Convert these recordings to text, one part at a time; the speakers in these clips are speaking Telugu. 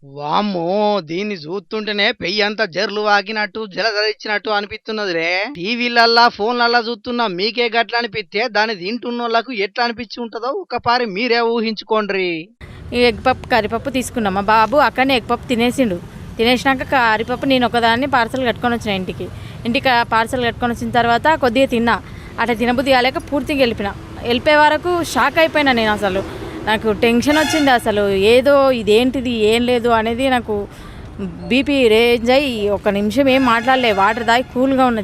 వామ్మో! దీన్ని జూత్తుంటేనే పెయ్యంతా జర్లు వాకినట్టు, జలధరిచ్చినట్టు అనిపిస్తున్నదిరే. టీవీలల్లా, ఫోన్లల్లా జూత్తున్న మీకే గట్లనిపిత్తే దాన్ని తింటున్నోళ్ళకు ఎట్లా అనిపిచ్చి ఉంటదో ఒక్కపారి మీరే ఊహించుకోండ్రి. ఈ ఎగ్ పప్పు కర్రీపప్పు తీసుకున్నాం. మా బాబు అక్కడనే ఎగ్ పప్పు తినేసిండు. తినేసినాక కర్రీపప్పు నేను ఒకదాన్ని పార్సల్ కట్టుకొని వచ్చిన ఇంటికి పార్సల్ కట్టుకొని వచ్చిన తర్వాత కొద్దిగా తిన్నా. అట్లా తినబుద్ధి కాలేక పూర్తిగా వెళ్ళిపోయే వరకు షాక్ అయిపోయినా నేను. అసలు నాకు టెన్షన్ వచ్చింది. అసలు ఏదో ఇదేంటిది ఏం లేదు అనేది నాకు బీపీ రేంజ్ అయ్యి ఒక్క నిమిషం ఏం మాట్లాడలే. వాటర్ దాగి కూల్గా ఉన్న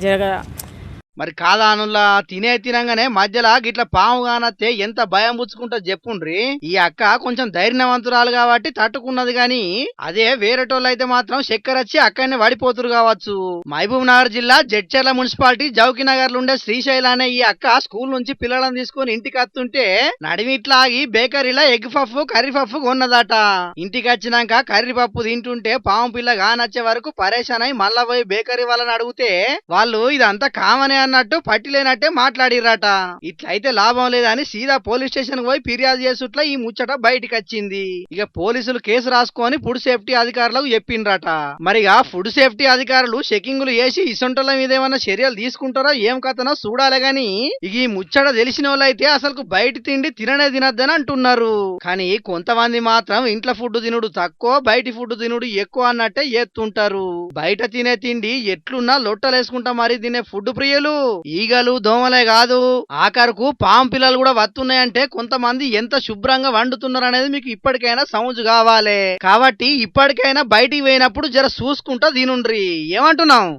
మరి కాదానుల్లా తినంగానే మధ్యలో గిట్ల పాము కానత్తే ఎంత భయం పుచ్చుకుంటా చెప్పుండ్రి. ఈ అక్క కొంచెం ధైర్యవంతురాలు కాబట్టి తట్టుకున్నది గాని అదే వేరేటోళ్ళు అయితే మాత్రం చక్కెర వచ్చి అక్కడనే పడిపోతురు కావచ్చు. మహబూబ్ నగర్ జిల్లా జడ్చర్ల మున్సిపాలిటీ జౌకి నగర్ ఉండే శ్రీశైల అనే ఈ అక్క స్కూల్ నుంచి పిల్లలను తీసుకుని ఇంటికి వస్తుంటే నడిమిట్లా ఆగి బేకరీలో ఎగ్ పఫ్ కర్రీ పఫ్ కొన్నదట. ఇంటికి వచ్చినాక కర్రీ పప్పు తింటుంటే పాము పిల్ల కానొచ్చే వరకు పరేషాన్ అయి మళ్ళా పోయి బేకరీ వాళ్ళని అడిగితే వాళ్ళు ఇదంతా కామనే అన్నట్టు పట్టి లేనట్టే మాట్లాడిర్రట. ఇట్లయితే లాభం లేదని సీదా పోలీస్ స్టేషన్ పోయి ఫిర్యాదు చేసుట్లా ఈ ముచ్చట బయటికి వచ్చింది. ఇక పోలీసులు కేసు రాసుకొని ఫుడ్ సేఫ్టీ అధికారులకు చెప్పిండ్రట. మరిగా ఫుడ్ సేఫ్టీ అధికారులు చెకింగ్లు చేసి ఇసొంటల మీద ఏమన్నా చర్యలు తీసుకుంటారో ఏం కథనో చూడాలి గాని ఇక ఈ ముచ్చట తెలిసిన వాళ్ళైతే అసలు బయట తిండి తినద్దని అంటున్నారు. కానీ కొంతమంది మాత్రం ఇంట్లో ఫుడ్ తినుడు తక్కువ బయటి ఫుడ్ తినుడు ఎక్కువ అన్నట్టే చేస్తుంటారు. బయట తినే తిండి ఎట్లున్నా లొట్టలేసుకుంటా మరి తినే ఫుడ్ ప్రియులు ఈగలు దోమలే కాదు ఆఖరుకు పాము పిల్లలు కూడా వస్తున్నాయంటే కొంతమంది ఎంత శుభ్రంగా వండుతున్నారు అనేది మీకు ఇప్పటికైనా సౌజు కావాలి. కాబట్టి ఇప్పటికైనా బయటికి పోయినప్పుడు జర చూసుకుంటా తినుండ్రి. ఏమంటున్నావు?